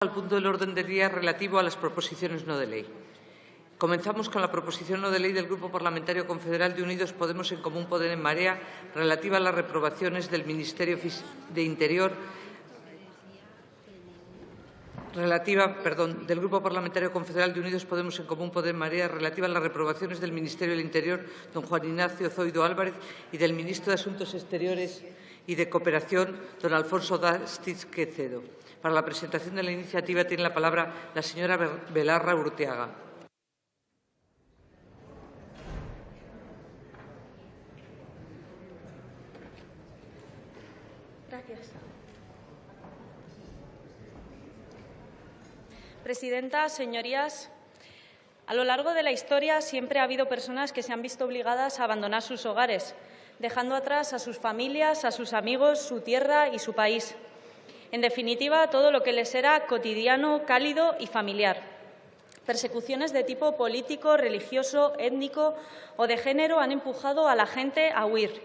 Al punto del orden del día relativo a las proposiciones no de ley. Comenzamos con la proposición no de ley del Grupo Parlamentario Confederal de Unidos Podemos en Común Podem en Marea relativa a las reprobaciones del Ministerio de Interior del Grupo Parlamentario Confederal de Unidos Podemos en Común Podem en Marea relativa a las reprobaciones del Ministerio del Interior don Juan Ignacio Zoido Álvarez y del Ministro de Asuntos Exteriores y de Cooperación don Alfonso Dastis Quecedo. Para la presentación de la iniciativa tiene la palabra la señora Belarra Urteaga. Gracias. Presidenta, señorías, a lo largo de la historia siempre ha habido personas que se han visto obligadas a abandonar sus hogares, dejando atrás a sus familias, a sus amigos, su tierra y su país. En definitiva, todo lo que les era cotidiano, cálido y familiar. Persecuciones de tipo político, religioso, étnico o de género han empujado a la gente a huir.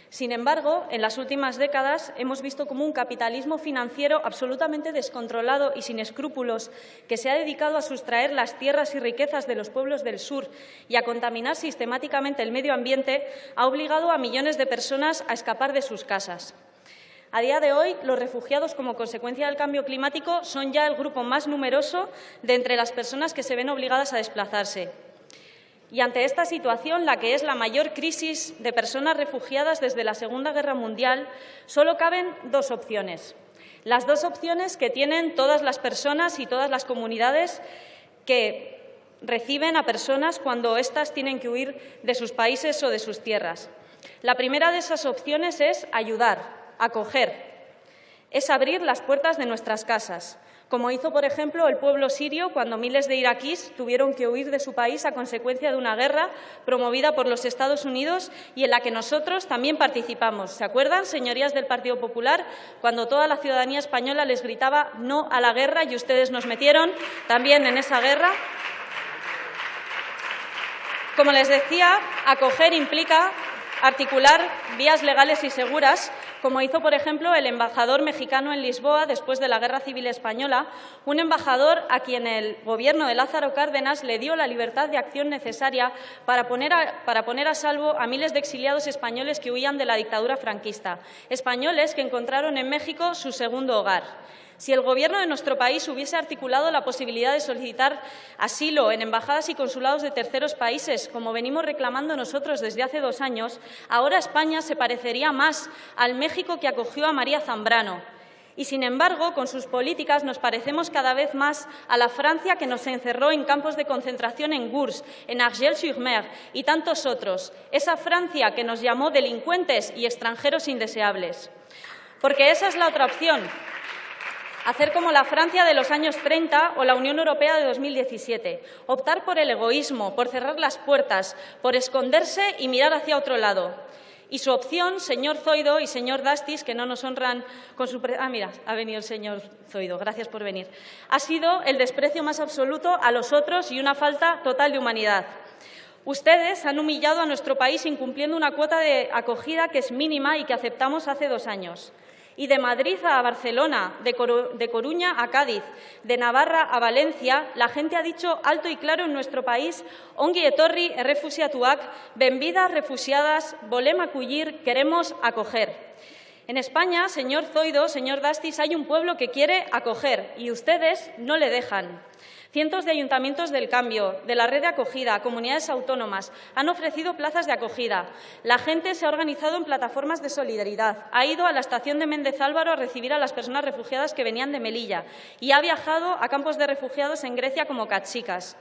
Sin embargo, en las últimas décadas hemos visto cómo un capitalismo financiero absolutamente descontrolado y sin escrúpulos, que se ha dedicado a sustraer las tierras y riquezas de los pueblos del sur y a contaminar sistemáticamente el medio ambiente, ha obligado a millones de personas a escapar de sus casas. A día de hoy, los refugiados como consecuencia del cambio climático son ya el grupo más numeroso de entre las personas que se ven obligadas a desplazarse. Y ante esta situación, la que es la mayor crisis de personas refugiadas desde la Segunda Guerra Mundial, solo caben dos opciones. Las dos opciones que tienen todas las personas y todas las comunidades que reciben a personas cuando éstas tienen que huir de sus países o de sus tierras. La primera de esas opciones es ayudar, acoger, es abrir las puertas de nuestras casas, como hizo, por ejemplo, el pueblo sirio cuando miles de iraquíes tuvieron que huir de su país a consecuencia de una guerra promovida por los Estados Unidos y en la que nosotros también participamos. ¿Se acuerdan, señorías del Partido Popular, cuando toda la ciudadanía española les gritaba no a la guerra y ustedes nos metieron también en esa guerra? Como les decía, acoger implica articular vías legales y seguras, como hizo, por ejemplo, el embajador mexicano en Lisboa después de la Guerra Civil Española, un embajador a quien el Gobierno de Lázaro Cárdenas le dio la libertad de acción necesaria para poner a salvo a miles de exiliados españoles que huían de la dictadura franquista, españoles que encontraron en México su segundo hogar. Si el Gobierno de nuestro país hubiese articulado la posibilidad de solicitar asilo en embajadas y consulados de terceros países, como venimos reclamando nosotros desde hace 2 años, ahora España se parecería más al México que acogió a María Zambrano. Y, sin embargo, con sus políticas nos parecemos cada vez más a la Francia que nos encerró en campos de concentración en Gurs, en Argelès-sur-Mer y tantos otros. Esa Francia que nos llamó delincuentes y extranjeros indeseables. Porque esa es la otra opción. Hacer como la Francia de los años 30 o la Unión Europea de 2017, optar por el egoísmo, por cerrar las puertas, por esconderse y mirar hacia otro lado. Y su opción, señor Zoido y señor Dastis, que no nos honran con su... mira, ha venido el señor Zoido, gracias por venir. Ha sido el desprecio más absoluto a los otros y una falta total de humanidad. Ustedes han humillado a nuestro país incumpliendo una cuota de acogida que es mínima y que aceptamos hace 2 años. Y de Madrid a Barcelona, de Coruña a Cádiz, de Navarra a Valencia, la gente ha dicho alto y claro en nuestro país ongi etorri errefuxiatuak, benvidas refugiadas, volem acollir, queremos acoger. En España, señor Zoido, señor Dastis, hay un pueblo que quiere acoger y ustedes no le dejan. Cientos de ayuntamientos del cambio, de la red de acogida, comunidades autónomas, han ofrecido plazas de acogida. La gente se ha organizado en plataformas de solidaridad, ha ido a la estación de Méndez Álvaro a recibir a las personas refugiadas que venían de Melilla y ha viajado a campos de refugiados en Grecia como Catsikas.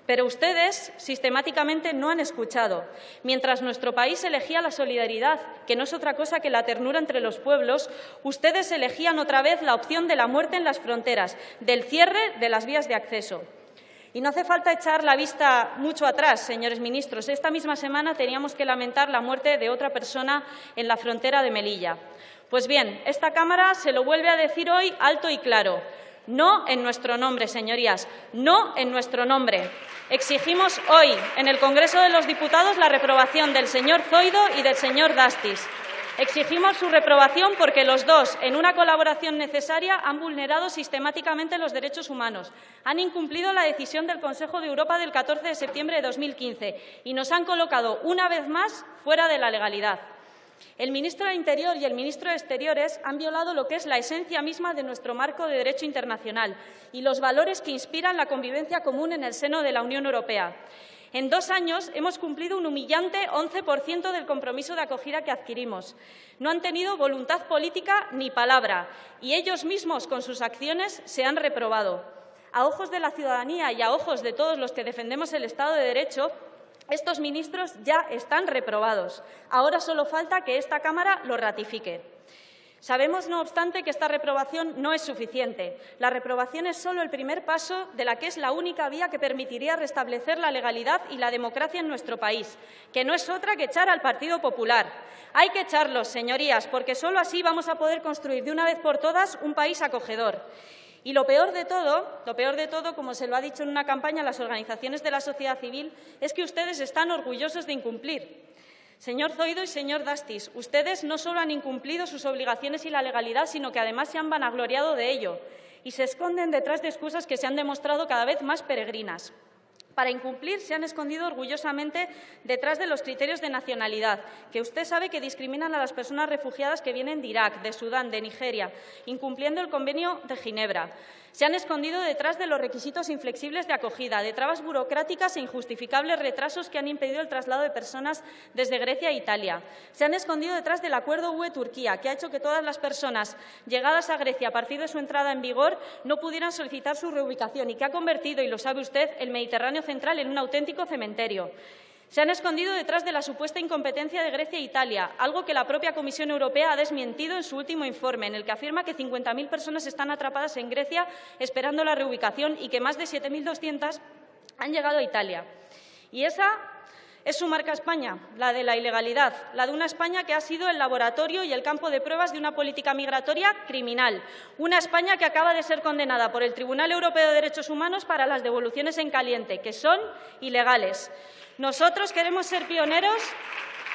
Pero ustedes sistemáticamente no han escuchado. Mientras nuestro país elegía la solidaridad, que no es otra cosa que la ternura entre los pueblos, ustedes elegían otra vez la opción de la muerte en las fronteras, del cierre de las vías de acceso. Y no hace falta echar la vista mucho atrás, señores ministros. Esta misma semana teníamos que lamentar la muerte de otra persona en la frontera de Melilla. Pues bien, esta Cámara se lo vuelve a decir hoy alto y claro. No en nuestro nombre, señorías, no en nuestro nombre. Exigimos hoy en el Congreso de los Diputados la reprobación del señor Zoido y del señor Dastis. Exigimos su reprobación porque los dos, en una colaboración necesaria, han vulnerado sistemáticamente los derechos humanos, han incumplido la decisión del Consejo de Europa del 14 de septiembre de 2015 y nos han colocado una vez más fuera de la legalidad. El ministro de Interior y el ministro de Exteriores han violado lo que es la esencia misma de nuestro marco de derecho internacional y los valores que inspiran la convivencia común en el seno de la Unión Europea. En 2 años hemos cumplido un humillante 11% del compromiso de acogida que adquirimos. No han tenido voluntad política ni palabra y ellos mismos, con sus acciones, se han reprobado. A ojos de la ciudadanía y a ojos de todos los que defendemos el Estado de Derecho, estos ministros ya están reprobados. Ahora solo falta que esta Cámara lo ratifique. Sabemos, no obstante, que esta reprobación no es suficiente. La reprobación es solo el primer paso de la que es la única vía que permitiría restablecer la legalidad y la democracia en nuestro país, que no es otra que echar al Partido Popular. Hay que echarlos, señorías, porque solo así vamos a poder construir de una vez por todas un país acogedor. Y lo peor de todo, como se lo ha dicho en una campaña a las organizaciones de la sociedad civil, es que ustedes están orgullosos de incumplir. Señor Zoido y señor Dastis, ustedes no solo han incumplido sus obligaciones y la legalidad, sino que además se han vanagloriado de ello y se esconden detrás de excusas que se han demostrado cada vez más peregrinas. Para incumplir, se han escondido orgullosamente detrás de los criterios de nacionalidad, que usted sabe que discriminan a las personas refugiadas que vienen de Irak, de Sudán, de Nigeria, incumpliendo el Convenio de Ginebra. Se han escondido detrás de los requisitos inflexibles de acogida, de trabas burocráticas e injustificables retrasos que han impedido el traslado de personas desde Grecia a Italia. Se han escondido detrás del acuerdo UE-Turquía, que ha hecho que todas las personas llegadas a Grecia a partir de su entrada en vigor no pudieran solicitar su reubicación y que ha convertido, y lo sabe usted, el Mediterráneo central en un auténtico cementerio. Se han escondido detrás de la supuesta incompetencia de Grecia e Italia, algo que la propia Comisión Europea ha desmentido en su último informe, en el que afirma que 50.000 personas están atrapadas en Grecia esperando la reubicación y que más de 7.200 han llegado a Italia. Y esa es su marca España, la de la ilegalidad, la de una España que ha sido el laboratorio y el campo de pruebas de una política migratoria criminal. Una España que acaba de ser condenada por el Tribunal Europeo de Derechos Humanos para las devoluciones en caliente, que son ilegales. Nosotros queremos ser pioneros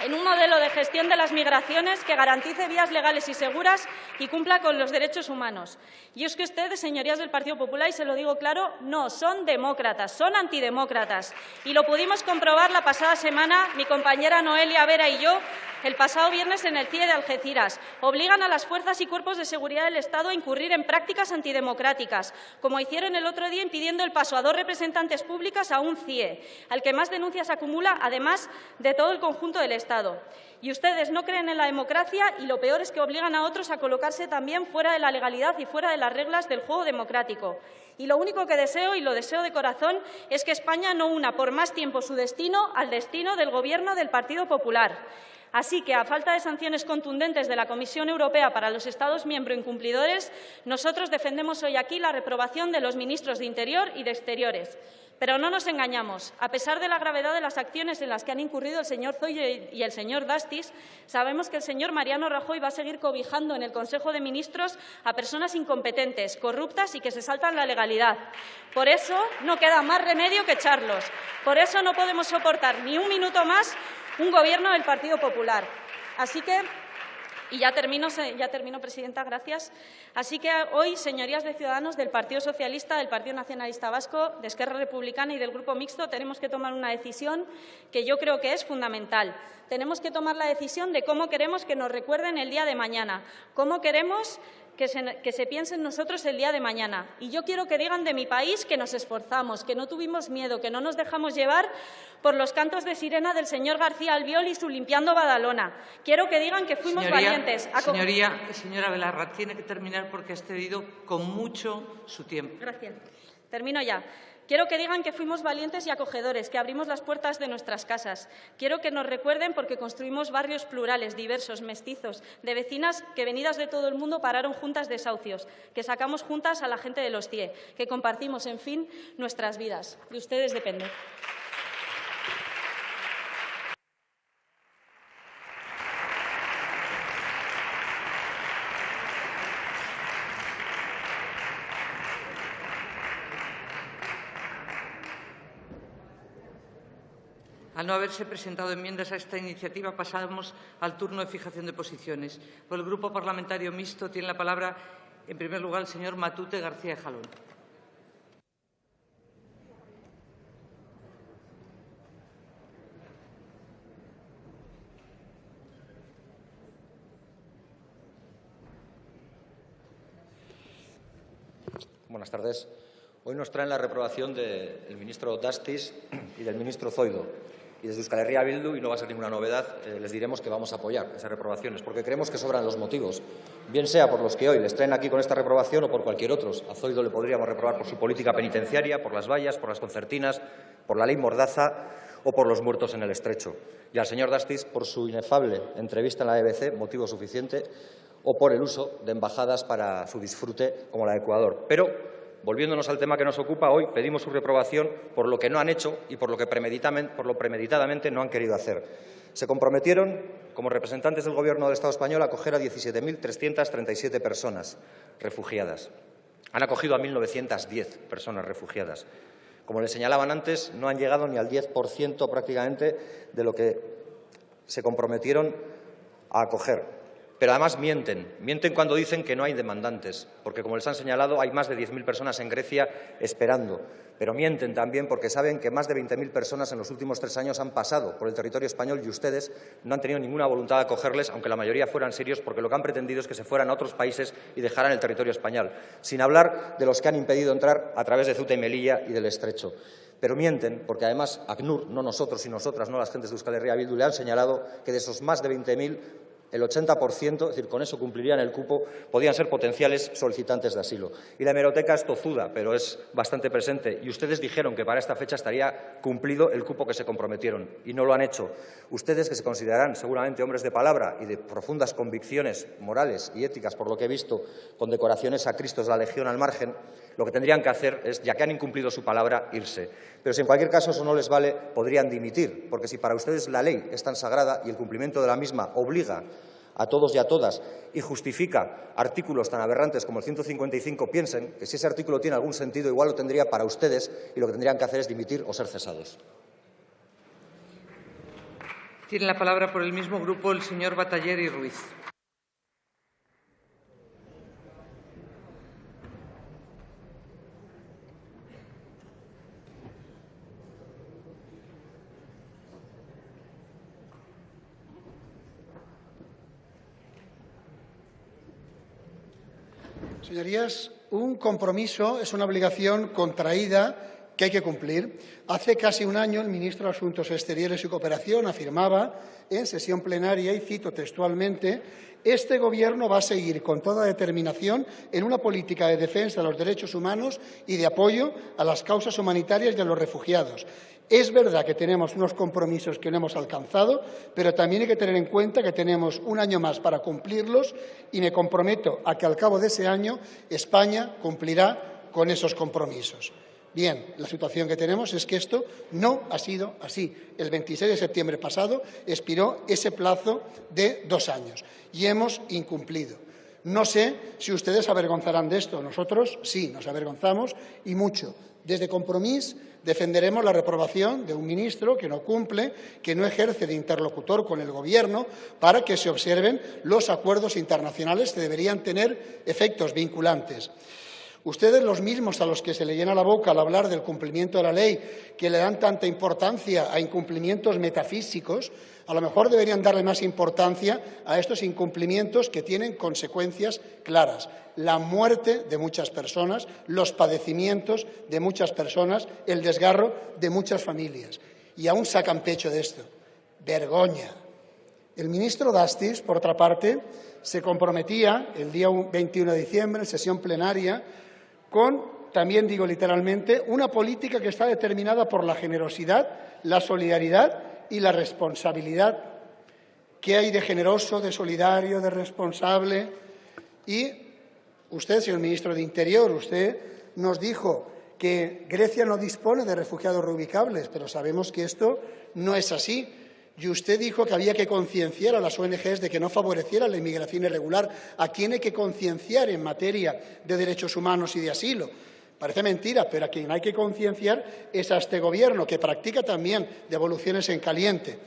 en un modelo de gestión de las migraciones que garantice vías legales y seguras y cumpla con los derechos humanos. Y es que ustedes, señorías del Partido Popular, y se lo digo claro, no son demócratas, son antidemócratas. Y lo pudimos comprobar la pasada semana mi compañera Noelia Vera y yo, el pasado viernes en el CIE de Algeciras. Obligan a las fuerzas y cuerpos de seguridad del Estado a incurrir en prácticas antidemocráticas, como hicieron el otro día impidiendo el paso a 2 representantes públicas a un CIE, al que más denuncias acumula, además de todo el conjunto del Estado. Y ustedes no creen en la democracia y lo peor es que obligan a otros a colocarse también fuera de la legalidad y fuera de las reglas del juego democrático. Y lo único que deseo, y lo deseo de corazón, es que España no una por más tiempo su destino al destino del Gobierno del Partido Popular. Así que, a falta de sanciones contundentes de la Comisión Europea para los Estados miembros incumplidores, nosotros defendemos hoy aquí la reprobación de los ministros de Interior y de Exteriores. Pero no nos engañamos. A pesar de la gravedad de las acciones en las que han incurrido el señor Zoido y el señor Dastis, sabemos que el señor Mariano Rajoy va a seguir cobijando en el Consejo de Ministros a personas incompetentes, corruptas y que se saltan la legalidad. Por eso no queda más remedio que echarlos. Por eso no podemos soportar ni un minuto más un Gobierno del Partido Popular. Así que, y ya termino, presidenta, gracias. Así que hoy, señorías de Ciudadanos, del Partido Socialista, del Partido Nacionalista Vasco, de Esquerra Republicana y del Grupo Mixto, tenemos que tomar una decisión que yo creo que es fundamental. Tenemos que tomar la decisión de cómo queremos que nos recuerden el día de mañana, cómo queremos que se piense en nosotros el día de mañana. Y yo quiero que digan de mi país que nos esforzamos, que no tuvimos miedo, que no nos dejamos llevar por los cantos de sirena del señor García Albiol y su limpiando Badalona. Quiero que digan que fuimos valientes. Señora Belarra, tiene que terminar porque ha excedido con mucho su tiempo. Gracias. Termino ya. Quiero que digan que fuimos valientes y acogedores, que abrimos las puertas de nuestras casas. Quiero que nos recuerden porque construimos barrios plurales, diversos, mestizos, de vecinas que, venidas de todo el mundo, pararon juntas desahucios, que sacamos juntas a la gente de los CIE, que compartimos, en fin, nuestras vidas. De ustedes depende. Al no haberse presentado enmiendas a esta iniciativa, pasamos al turno de fijación de posiciones. Por el Grupo Parlamentario Mixto tiene la palabra, en primer lugar, el señor Matute García Jalón. Buenas tardes. Hoy nos traen la reprobación del ministro Dastis y del ministro Zoido. Y desde Euskal Herria Bildu, y no va a ser ninguna novedad, les diremos que vamos a apoyar esas reprobaciones, porque creemos que sobran los motivos, bien sea por los que hoy les traen aquí con esta reprobación o por cualquier otro. A Zoido le podríamos reprobar por su política penitenciaria, por las vallas, por las concertinas, por la ley Mordaza o por los muertos en el Estrecho. Y al señor Dastis por su inefable entrevista en la BBC, motivo suficiente, o por el uso de embajadas para su disfrute, como la de Ecuador. Pero, volviéndonos al tema que nos ocupa, hoy pedimos su reprobación por lo que no han hecho y por lo premeditadamente no han querido hacer. Se comprometieron, como representantes del Gobierno del Estado español, a acoger a 17.337 personas refugiadas. Han acogido a 1.910 personas refugiadas. Como les señalaban antes, no han llegado ni al 10% prácticamente de lo que se comprometieron a acoger. Pero además mienten cuando dicen que no hay demandantes, porque, como les han señalado, hay más de 10.000 personas en Grecia esperando. Pero mienten también porque saben que más de 20.000 personas en los últimos 3 años han pasado por el territorio español y ustedes no han tenido ninguna voluntad de acogerles, aunque la mayoría fueran sirios, porque lo que han pretendido es que se fueran a otros países y dejaran el territorio español. Sin hablar de los que han impedido entrar a través de Ceuta y Melilla y del Estrecho. Pero mienten porque, además, ACNUR, no nosotros y nosotras, no las gentes de Euskal Herria Bildu, le han señalado que de esos más de 20.000, el 80%, es decir, con eso cumplirían el cupo, podían ser potenciales solicitantes de asilo. Y la hemeroteca es tozuda, pero es bastante presente. Y ustedes dijeron que para esta fecha estaría cumplido el cupo que se comprometieron, y no lo han hecho. Ustedes, que se considerarán seguramente hombres de palabra y de profundas convicciones morales y éticas, por lo que he visto, con decoraciones a Cristos de la Legión al margen, lo que tendrían que hacer es, ya que han incumplido su palabra, irse. Pero si en cualquier caso eso no les vale, podrían dimitir, porque si para ustedes la ley es tan sagrada y el cumplimiento de la misma obliga a todos y a todas y justifica artículos tan aberrantes como el 155, piensen que si ese artículo tiene algún sentido, igual lo tendría para ustedes y lo que tendrían que hacer es dimitir o ser cesados. Tiene la palabra por el mismo grupo el señor Bataller y Ruiz. Señorías, un compromiso es una obligación contraída que hay que cumplir. Hace casi un año el ministro de Asuntos Exteriores y Cooperación afirmaba en sesión plenaria, y cito textualmente, este Gobierno va a seguir con toda determinación en una política de defensa de los derechos humanos y de apoyo a las causas humanitarias y a los refugiados. Es verdad que tenemos unos compromisos que no hemos alcanzado, pero también hay que tener en cuenta que tenemos un año más para cumplirlos y me comprometo a que al cabo de ese año España cumplirá con esos compromisos. Bien, la situación que tenemos es que esto no ha sido así. El 26 de septiembre pasado expiró ese plazo de 2 años y hemos incumplido. No sé si ustedes se avergonzarán de esto. Nosotros sí, nos avergonzamos y mucho. Desde Compromís defenderemos la reprobación de un ministro que no cumple, que no ejerce de interlocutor con el Gobierno para que se observen los acuerdos internacionales que deberían tener efectos vinculantes. Ustedes, los mismos a los que se le llena la boca al hablar del cumplimiento de la ley, que le dan tanta importancia a incumplimientos metafísicos, a lo mejor deberían darle más importancia a estos incumplimientos que tienen consecuencias claras. La muerte de muchas personas, los padecimientos de muchas personas, el desgarro de muchas familias. Y aún sacan pecho de esto. Vergoña. El ministro Dastis, por otra parte, se comprometía el día 21 de diciembre, en sesión plenaria, con, también digo literalmente, una política que está determinada por la generosidad, la solidaridad y la responsabilidad. ¿Qué hay de generoso, de solidario, de responsable? Y usted, señor ministro de Interior, usted nos dijo que Grecia no dispone de refugiados reubicables, pero sabemos que esto no es así. Y usted dijo que había que concienciar a las ONGs de que no favorecieran la inmigración irregular. ¿A quién hay que concienciar en materia de derechos humanos y de asilo? Parece mentira, pero a quien hay que concienciar es a este Gobierno, que practica también devoluciones en caliente.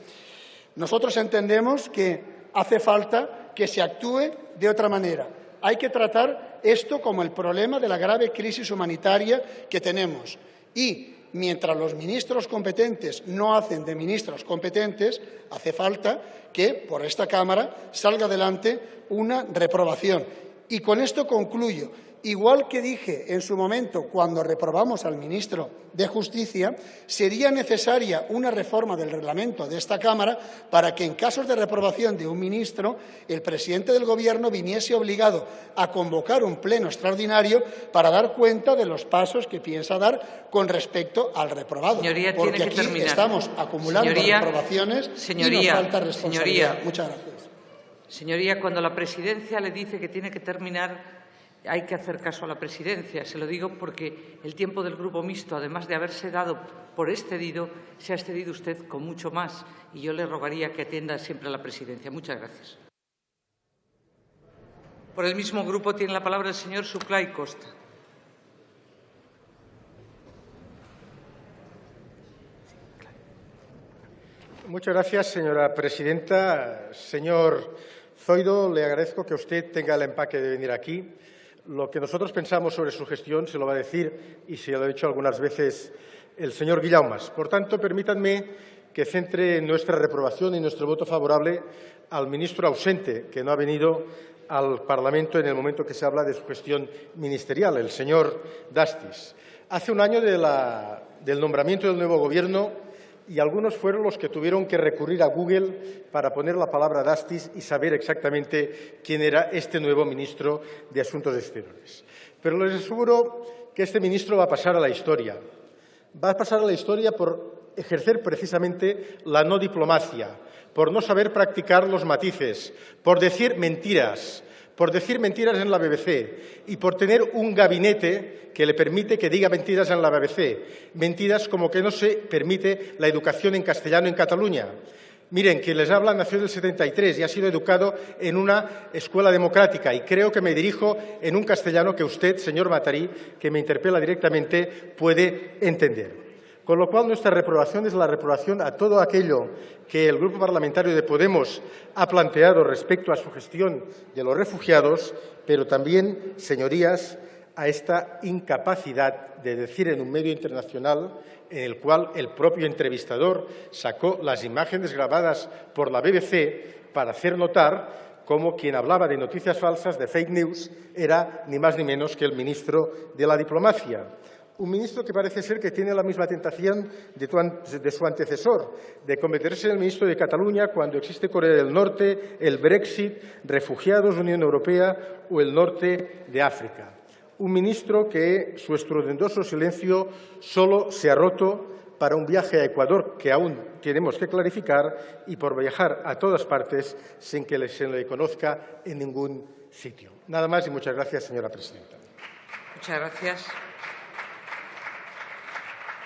Nosotros entendemos que hace falta que se actúe de otra manera. Hay que tratar esto como el problema de la grave crisis humanitaria que tenemos. Y mientras los ministros competentes no hacen de ministros competentes, hace falta que por esta Cámara salga adelante una reprobación. Y con esto concluyo. Igual que dije en su momento cuando reprobamos al ministro de Justicia, sería necesaria una reforma del reglamento de esta Cámara para que en casos de reprobación de un ministro el presidente del Gobierno viniese obligado a convocar un pleno extraordinario para dar cuenta de los pasos que piensa dar con respecto al reprobado. Señoría, porque tiene que aquí terminar. Estamos acumulando reprobaciones y nos falta responsabilidad. Muchas gracias. Señoría, cuando la presidencia le dice que tiene que terminar, hay que hacer caso a la presidencia. Se lo digo porque el tiempo del Grupo Mixto, además de haberse dado por excedido, se ha excedido usted con mucho más. Y yo le rogaría que atienda siempre a la presidencia. Muchas gracias. Por el mismo grupo tiene la palabra el señor Suclay Costa. Muchas gracias, señora presidenta. Señor Zoido, le agradezco que usted tenga el empaque de venir aquí. Lo que nosotros pensamos sobre su gestión se lo va a decir, y se lo ha dicho algunas veces, el señor Guillaumas. Por tanto, permítanme que centre nuestra reprobación y nuestro voto favorable al ministro ausente, que no ha venido al Parlamento en el momento que se habla de su gestión ministerial, el señor Dastis. Hace un año del nombramiento del nuevo Gobierno, y algunos fueron los que tuvieron que recurrir a Google para poner la palabra Dastis y saber exactamente quién era este nuevo ministro de Asuntos Exteriores. Pero les aseguro que este ministro va a pasar a la historia. Va a pasar a la historia por ejercer precisamente la no diplomacia, por no saber practicar los matices, por decir mentiras en la BBC y por tener un gabinete que le permite que diga mentiras en la BBC. Mentiras como que no se permite la educación en castellano en Cataluña. Miren, quien les habla nació en el 73 y ha sido educado en una escuela democrática y creo que me dirijo en un castellano que usted, señor Matarí, que me interpela directamente, puede entender. Con lo cual, nuestra reprobación es la reprobación a todo aquello que el Grupo Parlamentario de Podemos ha planteado respecto a su gestión de los refugiados, pero también, señorías, a esta incapacidad de decir en un medio internacional en el cual el propio entrevistador sacó las imágenes grabadas por la BBC para hacer notar cómo quien hablaba de noticias falsas, de fake news, era ni más ni menos que el ministro de la Diplomacia. Un ministro que parece ser que tiene la misma tentación de su antecesor, de convertirse en el ministro de Cataluña cuando existe Corea del Norte, el Brexit, refugiados, Unión Europea o el norte de África. Un ministro que su estruendoso silencio solo se ha roto para un viaje a Ecuador que aún tenemos que clarificar y por viajar a todas partes sin que se le conozca en ningún sitio. Nada más y muchas gracias, señora presidenta. Muchas gracias.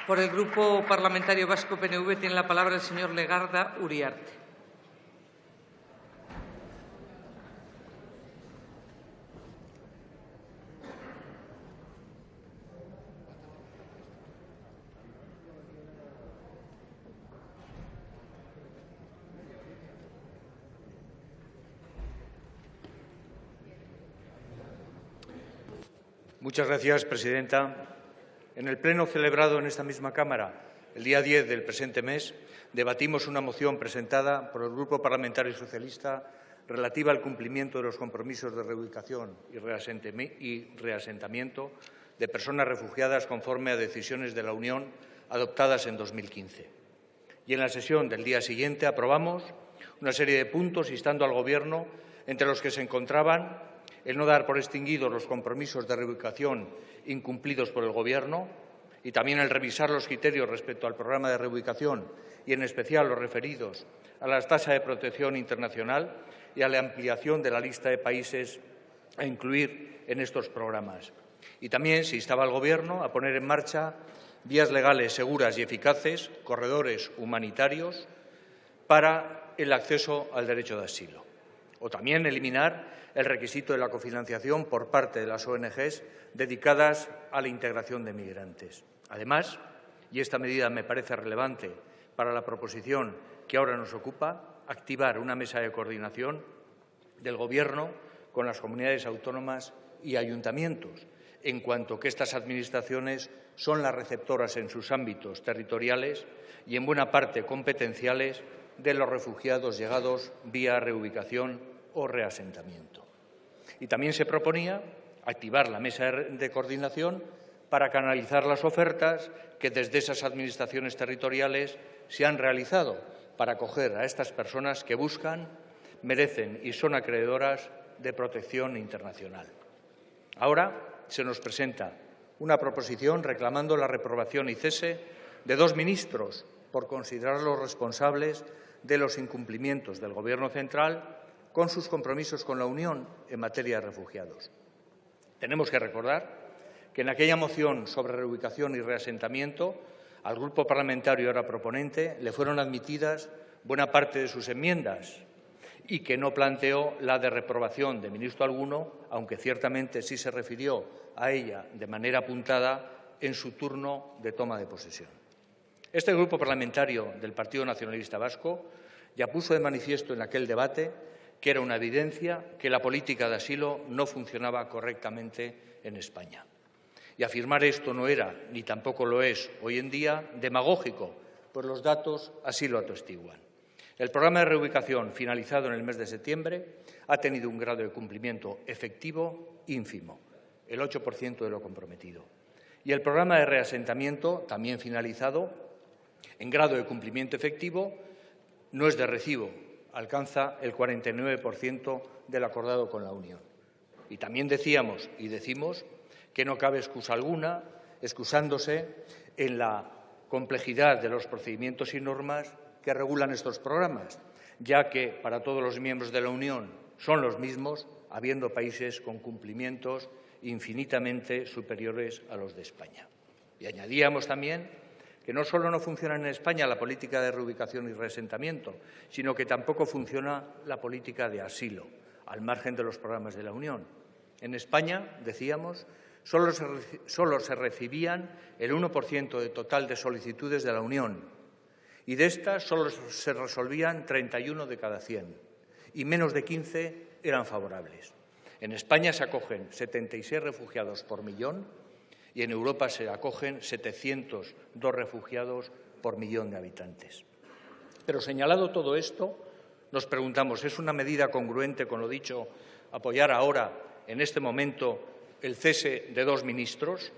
Por el Grupo Parlamentario Vasco PNV tiene la palabra el señor Legarda Uriarte. Muchas gracias, presidenta. En el pleno celebrado en esta misma Cámara el día 10 del presente mes, debatimos una moción presentada por el Grupo Parlamentario Socialista relativa al cumplimiento de los compromisos de reubicación y reasentamiento de personas refugiadas conforme a decisiones de la Unión adoptadas en 2015. Y en la sesión del día siguiente aprobamos una serie de puntos instando al Gobierno, entre los que se encontraban el no dar por extinguidos los compromisos de reubicación incumplidos por el Gobierno y también el revisar los criterios respecto al programa de reubicación y, en especial, los referidos a la tasa de protección internacional y a la ampliación de la lista de países a incluir en estos programas. Y también se instaba al Gobierno a poner en marcha vías legales seguras y eficaces, corredores humanitarios, para el acceso al derecho de asilo. O también eliminar el requisito de la cofinanciación por parte de las ONG dedicadas a la integración de migrantes. Además, y esta medida me parece relevante para la proposición que ahora nos ocupa, activar una mesa de coordinación del Gobierno con las comunidades autónomas y ayuntamientos, en cuanto que estas administraciones son las receptoras en sus ámbitos territoriales y en buena parte competenciales de los refugiados llegados vía reubicación o reasentamiento. Y también se proponía activar la mesa de coordinación para canalizar las ofertas que desde esas administraciones territoriales se han realizado para acoger a estas personas que buscan, merecen y son acreedoras de protección internacional. Ahora se nos presenta una proposición reclamando la reprobación y cese de 2 ministros por considerarlos responsables de los incumplimientos del Gobierno central con sus compromisos con la Unión en materia de refugiados. Tenemos que recordar que en aquella moción sobre reubicación y reasentamiento al Grupo parlamentario ahora proponente le fueron admitidas buena parte de sus enmiendas y que no planteó la de reprobación de ministro alguno, aunque ciertamente sí se refirió a ella de manera apuntada en su turno de toma de posesión. Este Grupo parlamentario del Partido Nacionalista Vasco ya puso de manifiesto en aquel debate que era una evidencia que la política de asilo no funcionaba correctamente en España. Y afirmar esto no era, ni tampoco lo es hoy en día, demagógico, pues los datos así lo atestiguan. El programa de reubicación, finalizado en el mes de septiembre, ha tenido un grado de cumplimiento efectivo ínfimo, el 8% de lo comprometido. Y el programa de reasentamiento, también finalizado, en grado de cumplimiento efectivo, no es de recibo, alcanza el 49% del acordado con la Unión. Y también decíamos y decimos que no cabe excusa alguna, excusándose en la complejidad de los procedimientos y normas que regulan estos programas, ya que para todos los miembros de la Unión son los mismos, habiendo países con cumplimientos infinitamente superiores a los de España. Y añadíamos también que no solo no funciona en España la política de reubicación y reasentamiento, sino que tampoco funciona la política de asilo, al margen de los programas de la Unión. En España, decíamos, solo se recibían el 1% del total de solicitudes de la Unión y de estas solo se resolvían 31 de cada 100 y menos de 15 eran favorables. En España se acogen 76 refugiados por millón y en Europa se acogen 702 refugiados por millón de habitantes. Pero señalado todo esto, nos preguntamos, ¿es una medida congruente con lo dicho apoyar ahora, en este momento, el cese de 2 ministros?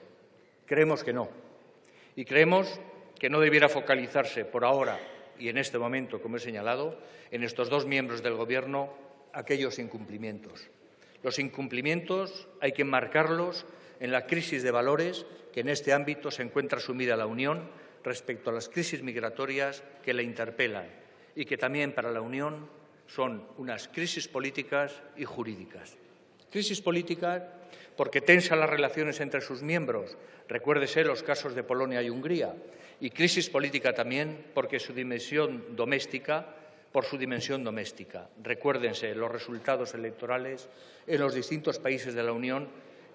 Creemos que no. Y creemos que no debiera focalizarse por ahora y en este momento, como he señalado, en estos 2 miembros del Gobierno aquellos incumplimientos. Los incumplimientos hay que enmarcarlos en la crisis de valores que en este ámbito se encuentra sumida la Unión respecto a las crisis migratorias que la interpelan y que también para la Unión son unas crisis políticas y jurídicas. Crisis políticas porque tensan las relaciones entre sus miembros, recuérdese los casos de Polonia y Hungría, y crisis política también porque por su dimensión doméstica, recuérdense los resultados electorales en los distintos países de la Unión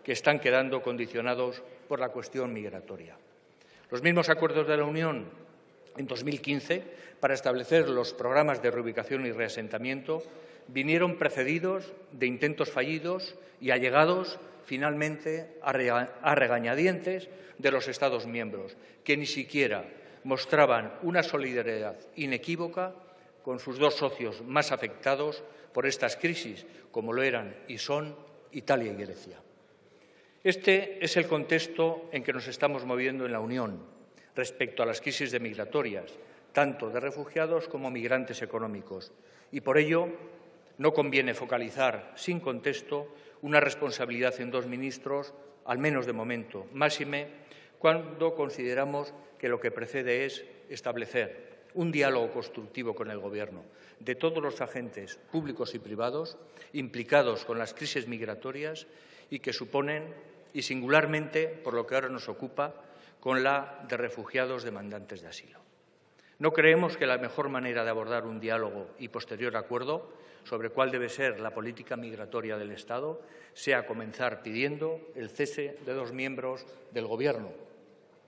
que están quedando condicionados por la cuestión migratoria. Los mismos acuerdos de la Unión en 2015 para establecer los programas de reubicación y reasentamiento vinieron precedidos de intentos fallidos y allegados finalmente a regañadientes de los Estados miembros, que ni siquiera mostraban una solidaridad inequívoca con sus 2 socios más afectados por estas crisis, como lo eran y son Italia y Grecia. Este es el contexto en que nos estamos moviendo en la Unión respecto a las crisis migratorias, tanto de refugiados como migrantes económicos, y por ello no conviene focalizar sin contexto una responsabilidad en 2 ministros, al menos de momento, máxime cuando consideramos que lo que precede es establecer un diálogo constructivo con el Gobierno de todos los agentes públicos y privados implicados con las crisis migratorias y que suponen, y singularmente, por lo que ahora nos ocupa, con la de refugiados demandantes de asilo. No creemos que la mejor manera de abordar un diálogo y posterior acuerdo sobre cuál debe ser la política migratoria del Estado sea comenzar pidiendo el cese de 2 miembros del Gobierno.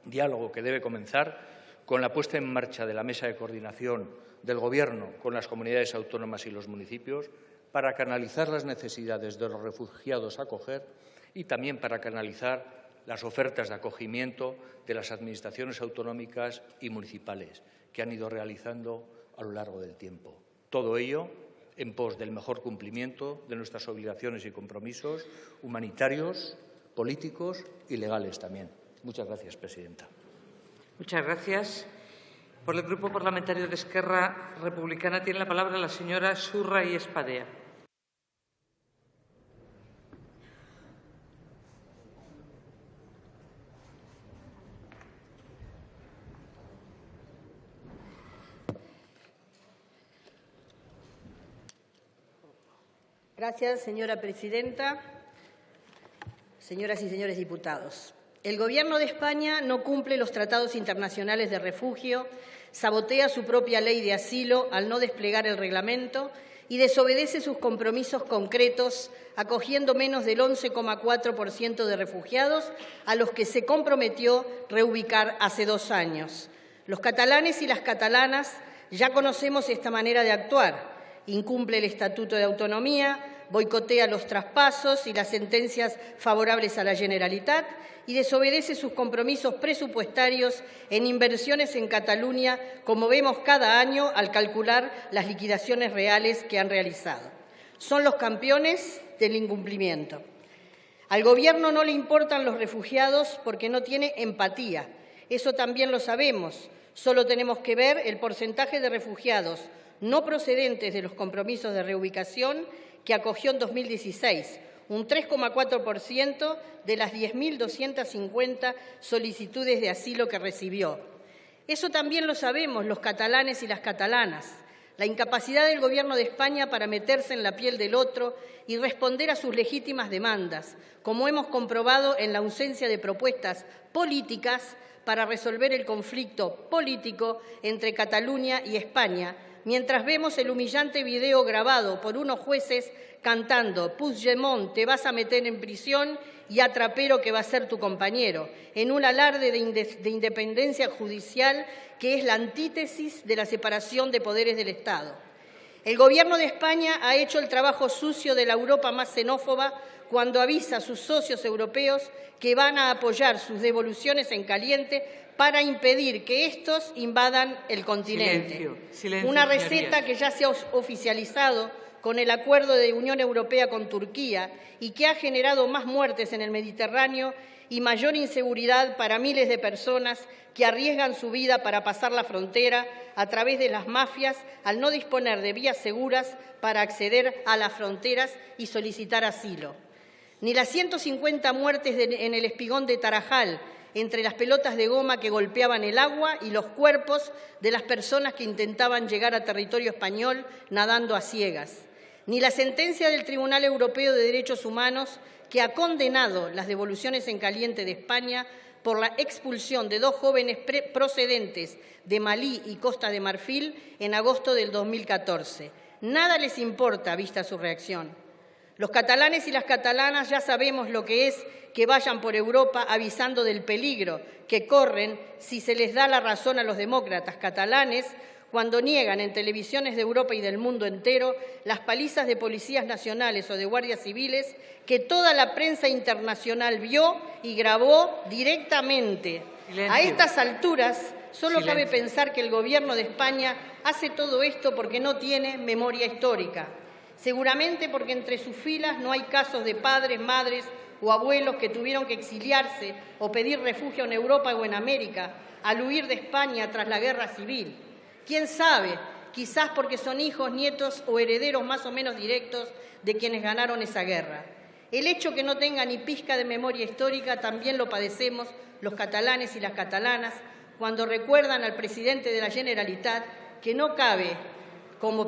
Diálogo que debe comenzar con la puesta en marcha de la mesa de coordinación del Gobierno con las comunidades autónomas y los municipios para canalizar las necesidades de los refugiados a acoger y también para canalizar las ofertas de acogimiento de las administraciones autonómicas y municipales que han ido realizando a lo largo del tiempo. Todo ello en pos del mejor cumplimiento de nuestras obligaciones y compromisos humanitarios, políticos y legales también. Muchas gracias, presidenta. Muchas gracias. Por el Grupo Parlamentario de Esquerra Republicana tiene la palabra la señora Surra y Espadea. Gracias, señora presidenta. Señoras y señores diputados, el Gobierno de España no cumple los tratados internacionales de refugio, sabotea su propia ley de asilo al no desplegar el reglamento y desobedece sus compromisos concretos, acogiendo menos del 11,4% de refugiados a los que se comprometió reubicar hace 2 años. Los catalanes y las catalanas ya conocemos esta manera de actuar. Incumple el Estatuto de Autonomía, boicotea los traspasos y las sentencias favorables a la Generalitat y desobedece sus compromisos presupuestarios en inversiones en Cataluña, como vemos cada año al calcular las liquidaciones reales que han realizado. Son los campeones del incumplimiento. Al Gobierno no le importan los refugiados porque no tiene empatía. Eso también lo sabemos. Solo tenemos que ver el porcentaje de refugiados no procedentes de los compromisos de reubicación que acogió en 2016, un 3,4% de las 10.250 solicitudes de asilo que recibió. Eso también lo sabemos los catalanes y las catalanas. La incapacidad del Gobierno de España para meterse en la piel del otro y responder a sus legítimas demandas, como hemos comprobado en la ausencia de propuestas políticas para resolver el conflicto político entre Cataluña y España, mientras vemos el humillante video grabado por unos jueces cantando «Puigdemont, te vas a meter en prisión» y «Atrapero, que va a ser tu compañero», en un alarde de independencia judicial que es la antítesis de la separación de poderes del Estado. El Gobierno de España ha hecho el trabajo sucio de la Europa más xenófoba cuando avisa a sus socios europeos que van a apoyar sus devoluciones en caliente para impedir que estos invadan el continente. Silencio, una receta señorías. que ya se ha oficializado con el acuerdo de Unión Europea con Turquía y que ha generado más muertes en el Mediterráneo y mayor inseguridad para miles de personas que arriesgan su vida para pasar la frontera a través de las mafias al no disponer de vías seguras para acceder a las fronteras y solicitar asilo. Ni las 150 muertes en el espigón de Tarajal, entre las pelotas de goma que golpeaban el agua y los cuerpos de las personas que intentaban llegar a territorio español nadando a ciegas. Ni la sentencia del Tribunal Europeo de Derechos Humanos que ha condenado las devoluciones en caliente de España por la expulsión de 2 jóvenes procedentes de Malí y Costa de Marfil en agosto del 2014. Nada les importa vista su reacción. Los catalanes y las catalanas ya sabemos lo que es que vayan por Europa avisando del peligro que corren si se les da la razón a los demócratas catalanes cuando niegan en televisiones de Europa y del mundo entero las palizas de policías nacionales o de guardias civiles que toda la prensa internacional vio y grabó directamente. Silencio. A estas alturas, solo Silencio. cabe pensar que el Gobierno de España hace todo esto porque no tiene memoria histórica. Seguramente porque entre sus filas no hay casos de padres, madres o abuelos que tuvieron que exiliarse o pedir refugio en Europa o en América al huir de España tras la guerra civil. ¿Quién sabe? Quizás porque son hijos, nietos o herederos más o menos directos de quienes ganaron esa guerra. El hecho que no tenga ni pizca de memoria histórica también lo padecemos los catalanes y las catalanas cuando recuerdan al presidente de la Generalitat que no acabe como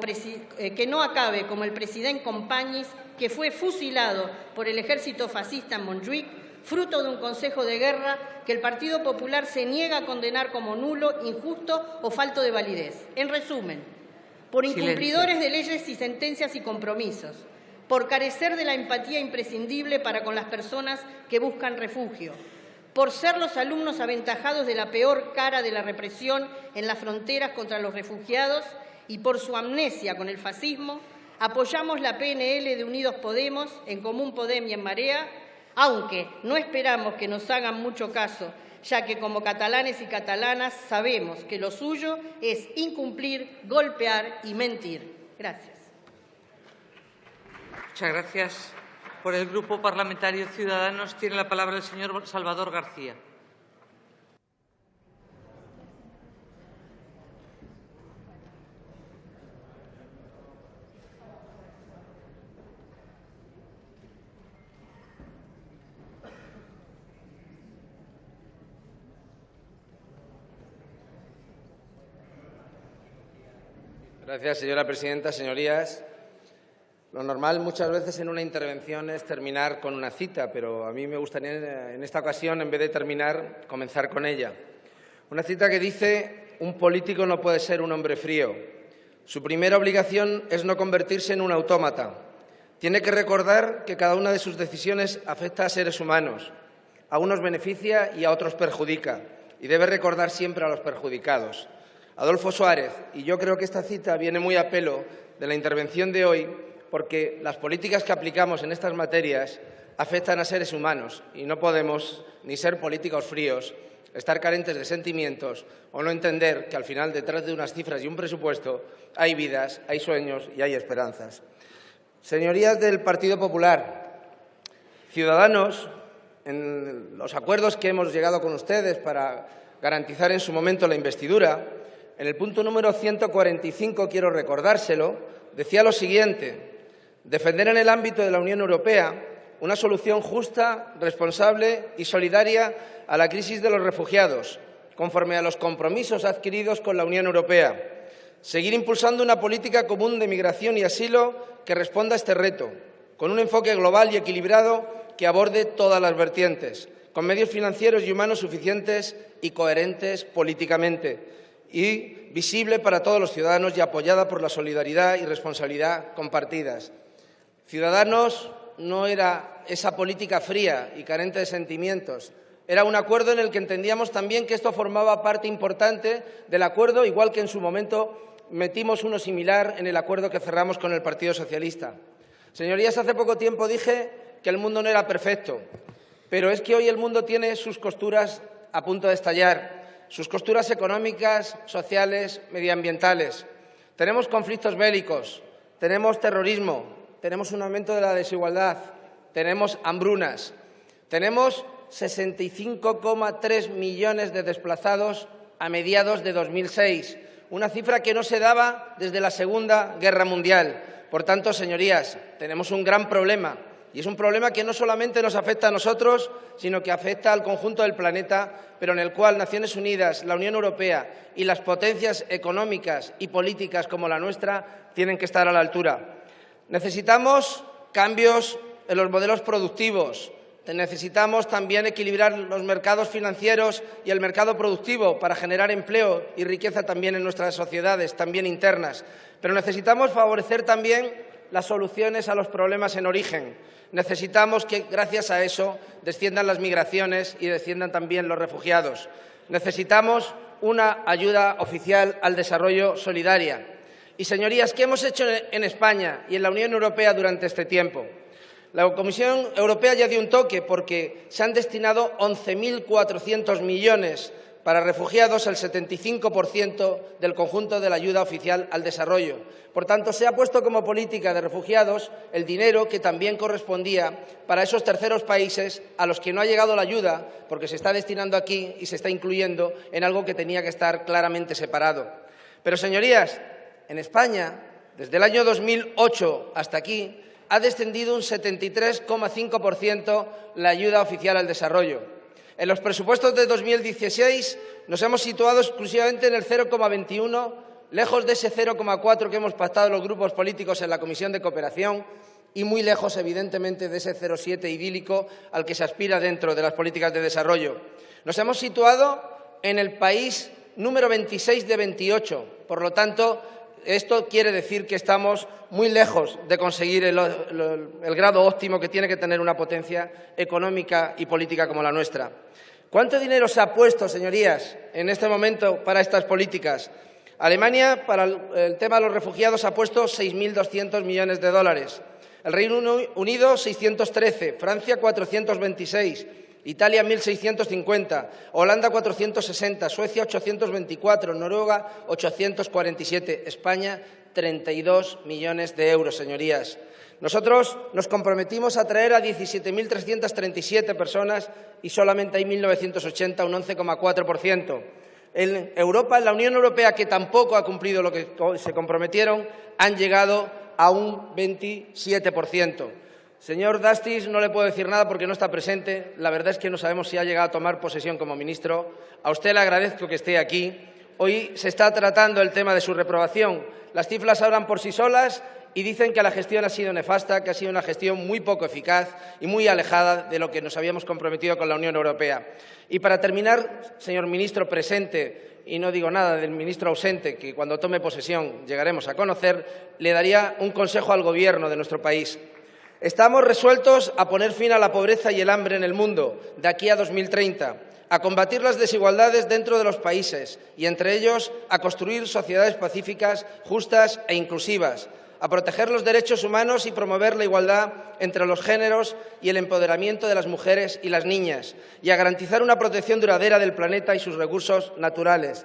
el presidente Companys, que fue fusilado por el ejército fascista en Montjuïc fruto de un consejo de guerra que el Partido Popular se niega a condenar como nulo, injusto o falto de validez. En resumen, por incumplidores de leyes y sentencias y compromisos, por carecer de la empatía imprescindible para con las personas que buscan refugio, por ser los alumnos aventajados de la peor cara de la represión en las fronteras contra los refugiados y por su amnesia con el fascismo, apoyamos la PNL de Unidos Podemos, En Común Podem y En Marea, aunque no esperamos que nos hagan mucho caso, ya que como catalanes y catalanas sabemos que lo suyo es incumplir, golpear y mentir. Gracias. Muchas gracias. Por el Grupo Parlamentario Ciudadanos tiene la palabra el señor Salvador García. Gracias, señora presidenta. Señorías, lo normal muchas veces en una intervención es terminar con una cita, pero a mí me gustaría en esta ocasión, en vez de terminar, comenzar con ella. Una cita que dice: un político no puede ser un hombre frío. Su primera obligación es no convertirse en un autómata. Tiene que recordar que cada una de sus decisiones afecta a seres humanos. A unos beneficia y a otros perjudica, y debe recordar siempre a los perjudicados. Adolfo Suárez, y yo creo que esta cita viene muy a pelo de la intervención de hoy, porque las políticas que aplicamos en estas materias afectan a seres humanos y no podemos ni ser políticos fríos, estar carentes de sentimientos o no entender que al final detrás de unas cifras y un presupuesto hay vidas, hay sueños y hay esperanzas. Señorías del Partido Popular, Ciudadanos, en los acuerdos que hemos llegado con ustedes para garantizar en su momento la investidura, en el punto número 145, quiero recordárselo, decía lo siguiente: defender en el ámbito de la Unión Europea una solución justa, responsable y solidaria a la crisis de los refugiados, conforme a los compromisos adquiridos con la Unión Europea. Seguir impulsando una política común de migración y asilo que responda a este reto, con un enfoque global y equilibrado que aborde todas las vertientes, con medios financieros y humanos suficientes y coherentes políticamente, y visible para todos los ciudadanos y apoyada por la solidaridad y responsabilidad compartidas. Ciudadanos no era esa política fría y carente de sentimientos. Era un acuerdo en el que entendíamos también que esto formaba parte importante del acuerdo, igual que en su momento metimos uno similar en el acuerdo que cerramos con el Partido Socialista. Señorías, hace poco tiempo dije que el mundo no era perfecto, pero es que hoy el mundo tiene sus costuras a punto de estallar. Sus costuras económicas, sociales, medioambientales. Tenemos conflictos bélicos, tenemos terrorismo, tenemos un aumento de la desigualdad, tenemos hambrunas, tenemos 65,3 millones de desplazados a mediados de 2006, una cifra que no se daba desde la Segunda Guerra Mundial. Por tanto, señorías, tenemos un gran problema. Y es un problema que no solamente nos afecta a nosotros, sino que afecta al conjunto del planeta, pero en el cual Naciones Unidas, la Unión Europea y las potencias económicas y políticas como la nuestra tienen que estar a la altura. Necesitamos cambios en los modelos productivos. Necesitamos también equilibrar los mercados financieros y el mercado productivo para generar empleo y riqueza también en nuestras sociedades, también internas. Pero necesitamos favorecer también las soluciones a los problemas en origen. Necesitamos que, gracias a eso, desciendan las migraciones y desciendan también los refugiados. Necesitamos una ayuda oficial al desarrollo solidaria. Y, señorías, ¿qué hemos hecho en España y en la Unión Europea durante este tiempo? La Comisión Europea ya dio un toque porque se han destinado 11.400 millones para refugiados, el 75% del conjunto de la ayuda oficial al desarrollo. Por tanto, se ha puesto como política de refugiados el dinero que también correspondía para esos terceros países a los que no ha llegado la ayuda, porque se está destinando aquí y se está incluyendo en algo que tenía que estar claramente separado. Pero, señorías, en España, desde el año 2008 hasta aquí, ha descendido un 73,5% la ayuda oficial al desarrollo. En los presupuestos de 2016 nos hemos situado exclusivamente en el 0,21, lejos de ese 0,4 que hemos pactado los grupos políticos en la Comisión de Cooperación, y muy lejos, evidentemente, de ese 0,7 idílico al que se aspira dentro de las políticas de desarrollo. Nos hemos situado en el país número 26 de 28. Por lo tanto, esto quiere decir que estamos muy lejos de conseguir el grado óptimo que tiene que tener una potencia económica y política como la nuestra. ¿Cuánto dinero se ha puesto, señorías, en este momento para estas políticas? Alemania, para el tema de los refugiados, ha puesto 6.200 millones de dólares. El Reino Unido, 613. Francia, 426. Italia, 1.650. Holanda, 460. Suecia, 824. Noruega, 847. España, 32 millones de euros, señorías. Nosotros nos comprometimos a traer a 17.337 personas y solamente hay 1.980, un 11,4%. En Europa, en la Unión Europea, que tampoco ha cumplido lo que se comprometieron, han llegado a un 27%. Señor Dastis, no le puedo decir nada porque no está presente. La verdad es que no sabemos si ha llegado a tomar posesión como ministro. A usted le agradezco que esté aquí. Hoy se está tratando el tema de su reprobación. Las cifras hablan por sí solas y dicen que la gestión ha sido nefasta, que ha sido una gestión muy poco eficaz y muy alejada de lo que nos habíamos comprometido con la Unión Europea. Y para terminar, señor ministro presente, y no digo nada del ministro ausente, que cuando tome posesión llegaremos a conocer, le daría un consejo al Gobierno de nuestro país. Estamos resueltos a poner fin a la pobreza y el hambre en el mundo de aquí a 2030, a combatir las desigualdades dentro de los países y, entre ellos, a construir sociedades pacíficas, justas e inclusivas, a proteger los derechos humanos y promover la igualdad entre los géneros y el empoderamiento de las mujeres y las niñas, y a garantizar una protección duradera del planeta y sus recursos naturales.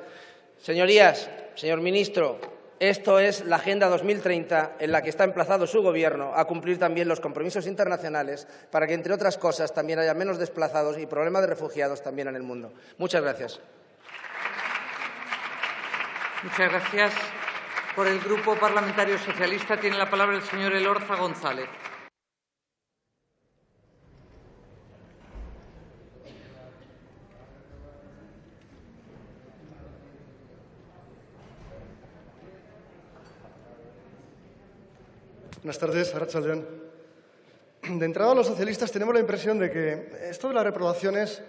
Señorías, señor ministro, esto es la Agenda 2030 en la que está emplazado su Gobierno a cumplir también los compromisos internacionales para que, entre otras cosas, también haya menos desplazados y problemas de refugiados también en el mundo. Muchas gracias. Muchas gracias. Por el Grupo Parlamentario Socialista tiene la palabra el señor Elorza González. Buenas tardes, Arratsaldeon. De entrada, los socialistas tenemos la impresión de que esto de las reprobaciones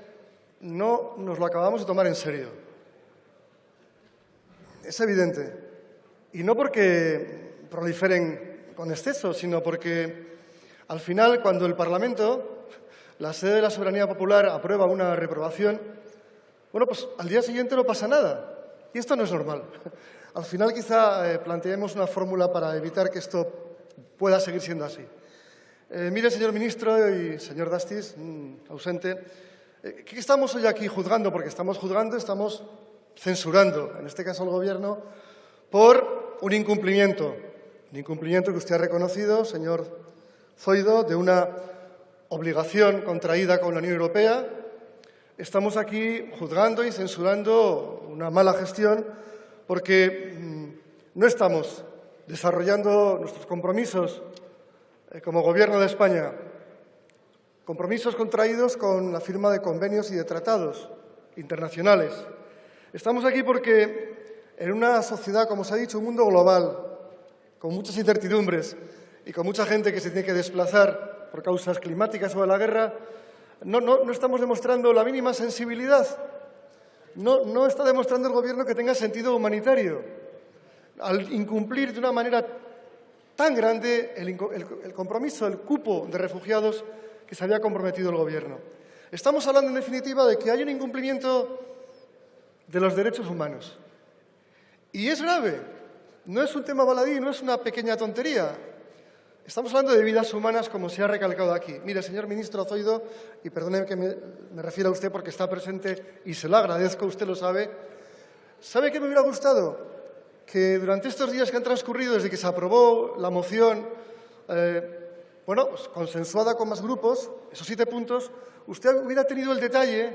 no nos lo acabamos de tomar en serio. Es evidente. Y no porque proliferen con exceso, sino porque, al final, cuando el Parlamento, la sede de la soberanía popular, aprueba una reprobación, bueno, pues al día siguiente no pasa nada. Y esto no es normal. Al final, quizá planteemos una fórmula para evitar que esto pueda seguir siendo así. Mire, señor ministro y señor Dastis, ausente, ¿qué estamos hoy aquí juzgando? Porque estamos juzgando, estamos censurando, en este caso al Gobierno, por un incumplimiento que usted ha reconocido, señor Zoido, de una obligación contraída con la Unión Europea. Estamos aquí juzgando y censurando una mala gestión porque no estamos desarrollando nuestros compromisos como Gobierno de España, compromisos contraídos con la firma de convenios y de tratados internacionales. Estamos aquí porque en una sociedad, como se ha dicho, un mundo global, con muchas incertidumbres y con mucha gente que se tiene que desplazar por causas climáticas o de la guerra, no estamos demostrando la mínima sensibilidad. No está demostrando el Gobierno que tenga sentido humanitario al incumplir de una manera tan grande el compromiso, el cupo de refugiados que se había comprometido el Gobierno. Estamos hablando, en definitiva, de que hay un incumplimiento de los derechos humanos. Y es grave. No es un tema baladí, no es una pequeña tontería. Estamos hablando de vidas humanas, como se ha recalcado aquí. Mire, señor ministro Zoido, y perdone que me refiera a usted porque está presente y se lo agradezco, usted lo sabe. ¿Sabe qué me hubiera gustado? Que durante estos días que han transcurrido desde que se aprobó la moción, pues consensuada con más grupos, esos 7 puntos, usted hubiera tenido el detalle,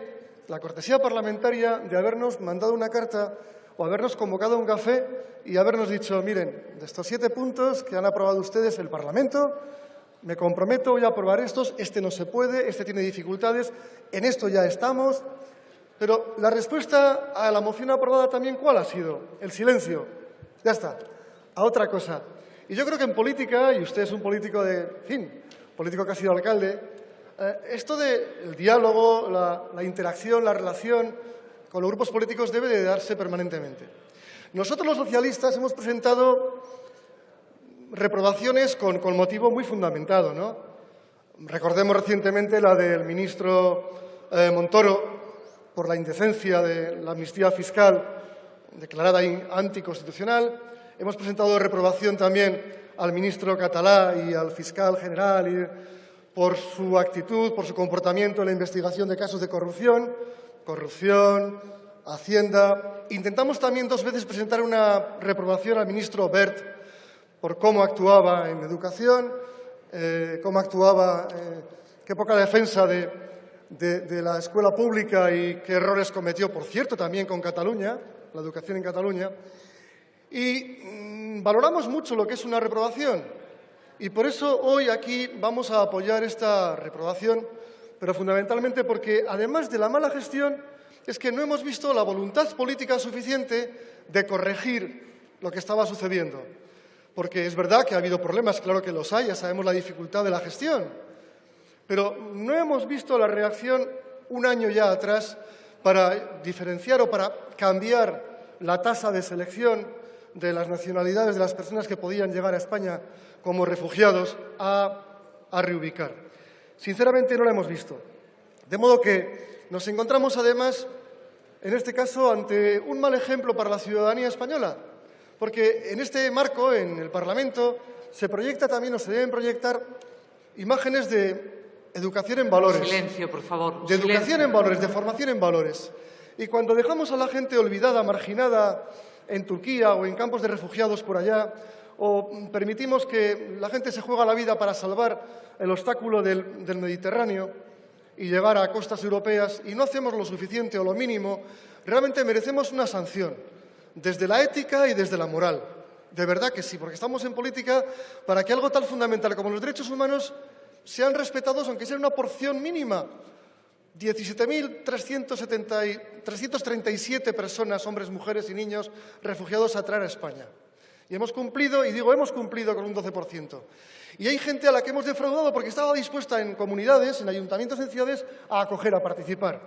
la cortesía parlamentaria de habernos mandado una carta o habernos convocado a un café y habernos dicho, miren, de estos 7 puntos que han aprobado ustedes el Parlamento, me comprometo, voy a aprobar estos, este no se puede, este tiene dificultades, en esto ya estamos. Pero la respuesta a la moción aprobada también, ¿cuál ha sido? El silencio. Ya está. A otra cosa. Y yo creo que en política, y usted es un político político que ha sido alcalde, esto del diálogo, la interacción, la relación con los grupos políticos debe de darse permanentemente. Nosotros los socialistas hemos presentado reprobaciones con motivo muy fundamentado, ¿no? Recordemos recientemente la del ministro Montoro por la indecencia de la amnistía fiscal declarada anticonstitucional. Hemos presentado reprobación también al ministro Catalá y al fiscal general por su actitud, por su comportamiento en la investigación de casos de corrupción, Hacienda. Intentamos también 2 veces presentar una reprobación al ministro Wert por cómo actuaba en educación, qué poca defensa de la escuela pública y qué errores cometió, por cierto, también con Cataluña, la educación en Cataluña. Y valoramos mucho lo que es una reprobación. Y por eso hoy aquí vamos a apoyar esta reprobación, pero fundamentalmente porque, además de la mala gestión, es que no hemos visto la voluntad política suficiente de corregir lo que estaba sucediendo. Porque es verdad que ha habido problemas, claro que los hay, ya sabemos la dificultad de la gestión, pero no hemos visto la reacción un año ya atrás para diferenciar o para cambiar la tasa de selección de las nacionalidades de las personas que podían llegar a España como refugiados a reubicar. Sinceramente no la hemos visto. De modo que nos encontramos, además, en este caso, ante un mal ejemplo para la ciudadanía española, porque en este marco, en el Parlamento, se proyecta también o se deben proyectar imágenes de educación en valores. Silencio, por favor. De educación en valores, de formación en valores. Y cuando dejamos a la gente olvidada, marginada en Turquía o en campos de refugiados por allá, o permitimos que la gente se juegue la vida para salvar el obstáculo del Mediterráneo y llegar a costas europeas, y no hacemos lo suficiente o lo mínimo, realmente merecemos una sanción, desde la ética y desde la moral. De verdad que sí, porque estamos en política para que algo tan fundamental como los derechos humanos sean respetados, aunque sea una porción mínima. 17.337 personas, hombres, mujeres y niños, refugiados a traer a España. Y hemos cumplido, y digo hemos cumplido con un 12%. Y hay gente a la que hemos defraudado porque estaba dispuesta en comunidades, en ayuntamientos, en ciudades, a acoger, a participar.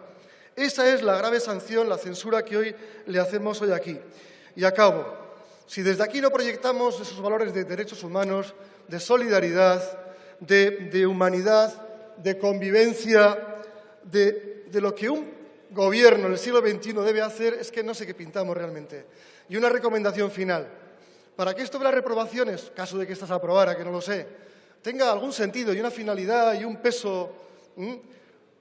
Esa es la grave sanción, la censura que hoy le hacemos hoy aquí. Y acabo. Si desde aquí no proyectamos esos valores de derechos humanos, de solidaridad, de humanidad, de convivencia, de lo que un gobierno en el siglo XXI debe hacer, es que no sé qué pintamos realmente. Y una recomendación final. Para que esto de las reprobaciones, caso de que esta se aprobara, que no lo sé, tenga algún sentido y una finalidad y un peso,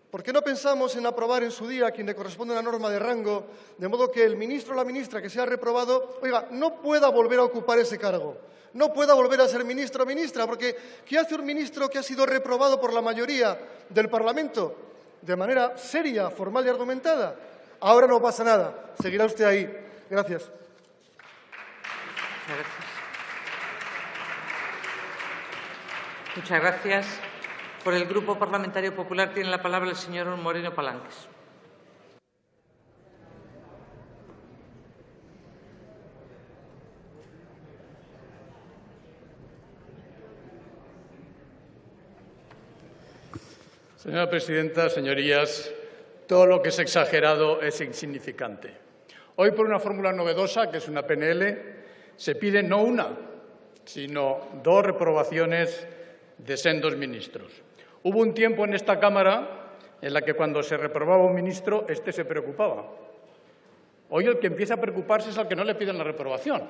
¿por qué no pensamos en aprobar en su día a quien le corresponde una norma de rango, de modo que el ministro o la ministra que sea reprobado, oiga, no pueda volver a ocupar ese cargo, no pueda volver a ser ministro o ministra? Porque ¿qué hace un ministro que ha sido reprobado por la mayoría del Parlamento de manera seria, formal y argumentada? Ahora no pasa nada, seguirá usted ahí. Gracias. Muchas gracias. Por el Grupo Parlamentario Popular tiene la palabra el señor Moreno Palanques. Señora presidenta, señorías, todo lo que es exagerado es insignificante. Hoy, por una fórmula novedosa, que es una PNL, se pide no una, sino 2 reprobaciones de sendos ministros. Hubo un tiempo en esta Cámara en la que cuando se reprobaba un ministro, éste se preocupaba. Hoy el que empieza a preocuparse es al que no le piden la reprobación.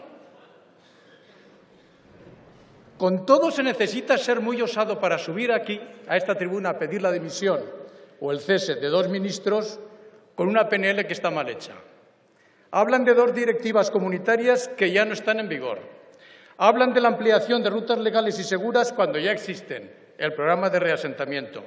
Con todo, se necesita ser muy osado para subir aquí, a esta tribuna, a pedir la dimisión o el cese de 2 ministros con una PNL que está mal hecha. Hablan de 2 directivas comunitarias que ya no están en vigor. Hablan de la ampliación de rutas legales y seguras cuando ya existen, el programa de reasentamiento.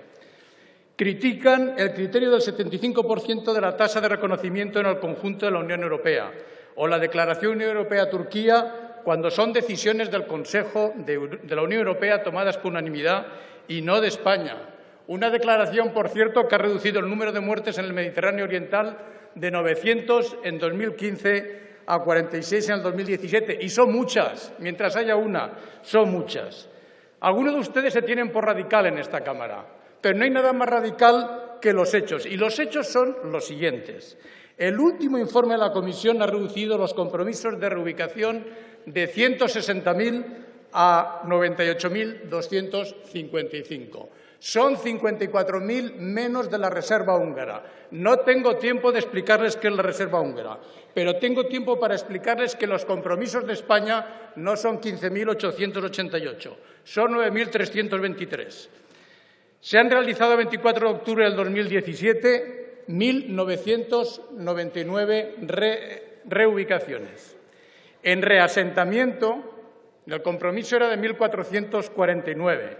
Critican el criterio del 75% de la tasa de reconocimiento en el conjunto de la Unión Europea o la Declaración Unión Europea-Turquía cuando son decisiones del Consejo de la Unión Europea tomadas por unanimidad y no de España. Una declaración, por cierto, que ha reducido el número de muertes en el Mediterráneo oriental de 900 en 2015 a 46 en el 2017, y son muchas, mientras haya una, son muchas. Algunos de ustedes se tienen por radical en esta Cámara, pero no hay nada más radical que los hechos, y los hechos son los siguientes. El último informe de la Comisión ha reducido los compromisos de reubicación de 160.000 a 98.255. Son 54.000 menos de la reserva húngara. No tengo tiempo de explicarles qué es la reserva húngara, pero tengo tiempo para explicarles que los compromisos de España no son 15.888, son 9.323. Se han realizado el 24 de octubre del 2017 1.999 reubicaciones. En reasentamiento, el compromiso era de 1.449.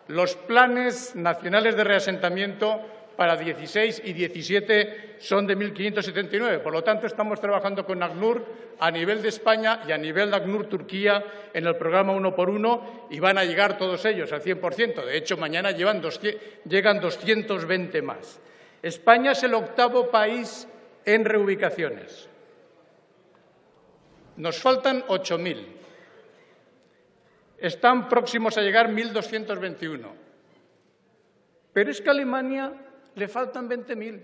Los planes nacionales de reasentamiento para 16 y 17 son de 1.579. Por lo tanto, estamos trabajando con ACNUR a nivel de España y a nivel de ACNUR Turquía en el programa 1x1 y van a llegar todos ellos al 100%. De hecho, mañana llegan 220 más. España es el octavo país en reubicaciones. Nos faltan 8.000. Están próximos a llegar 1.221. Pero es que a Alemania le faltan 20.000.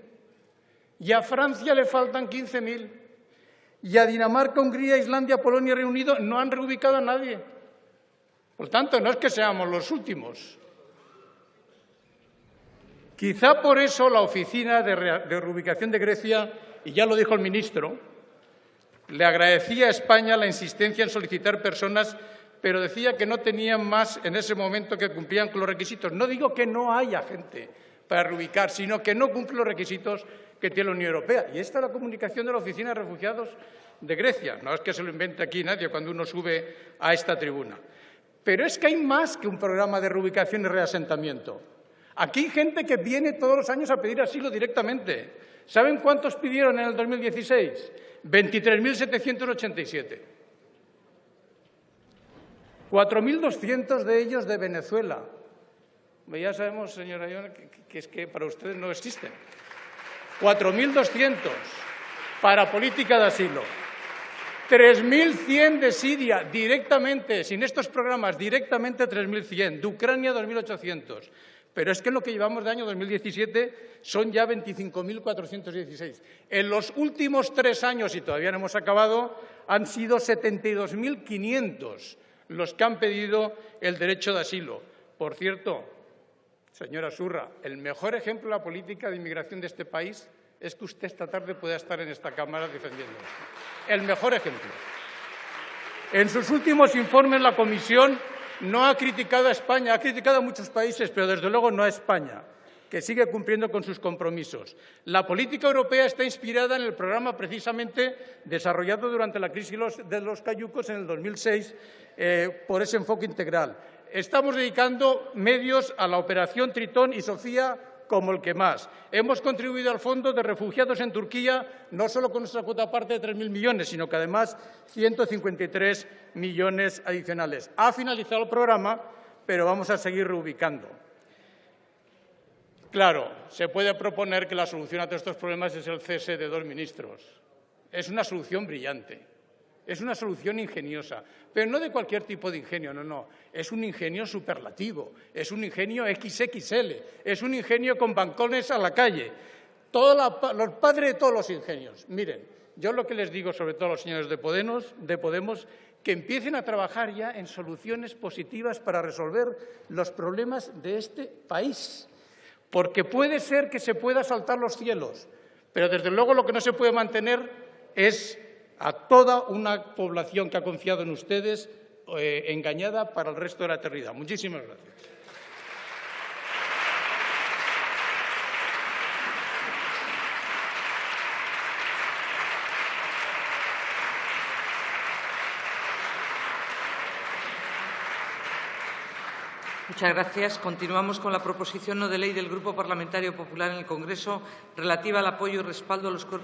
Y a Francia le faltan 15.000. Y a Dinamarca, Hungría, Islandia, Polonia y Reino Unido no han reubicado a nadie. Por tanto, no es que seamos los últimos. Quizá por eso la Oficina de Reubicación de Grecia, y ya lo dijo el ministro, le agradecía a España la insistencia en solicitar personas, pero decía que no tenían más en ese momento que cumplían con los requisitos. No digo que no haya gente para reubicar, sino que no cumple los requisitos que tiene la Unión Europea. Y esta es la comunicación de la Oficina de Refugiados de Grecia. No es que se lo invente aquí nadie cuando uno sube a esta tribuna. Pero es que hay más que un programa de reubicación y reasentamiento. Aquí hay gente que viene todos los años a pedir asilo directamente. ¿Saben cuántos pidieron en el 2016? 23.787. 4.200 de ellos de Venezuela. Ya sabemos, señora Ayona, que es que para ustedes no existen. 4.200 para política de asilo. 3.100 de Siria, directamente, sin estos programas, directamente 3.100. De Ucrania, 2.800. Pero es que en lo que llevamos de año 2017 son ya 25.416. En los últimos 3 años, y todavía no hemos acabado, han sido 72.500 los que han pedido el derecho de asilo. Por cierto, señora Surra, el mejor ejemplo de la política de inmigración de este país es que usted esta tarde pueda estar en esta Cámara defendiéndolo. El mejor ejemplo. En sus últimos informes, la Comisión no ha criticado a España, ha criticado a muchos países, pero desde luego no a España, que sigue cumpliendo con sus compromisos. La política europea está inspirada en el programa precisamente desarrollado durante la crisis de los cayucos en el 2006 por ese enfoque integral. Estamos dedicando medios a la operación Tritón y Sofía como el que más. Hemos contribuido al Fondo de Refugiados en Turquía, no solo con nuestra cuota parte de 3.000 millones, sino que además 153 millones adicionales. Ha finalizado el programa, pero vamos a seguir reubicando. Claro, se puede proponer que la solución a todos estos problemas es el cese de 2 ministros. Es una solución brillante, es una solución ingeniosa, pero no de cualquier tipo de ingenio, no. Es un ingenio superlativo, es un ingenio XXL, es un ingenio con balcones a la calle. Los padres de todos los ingenios. Miren, yo lo que les digo, sobre todo a los señores de Podemos, que empiecen a trabajar ya en soluciones positivas para resolver los problemas de este país. Porque puede ser que se pueda saltar los cielos, pero desde luego lo que no se puede mantener es a toda una población que ha confiado en ustedes engañada para el resto de la eternidad. Muchísimas gracias. Muchas gracias. Continuamos con la proposición no de ley del Grupo Parlamentario Popular en el Congreso relativa al apoyo y respaldo a los cuerpos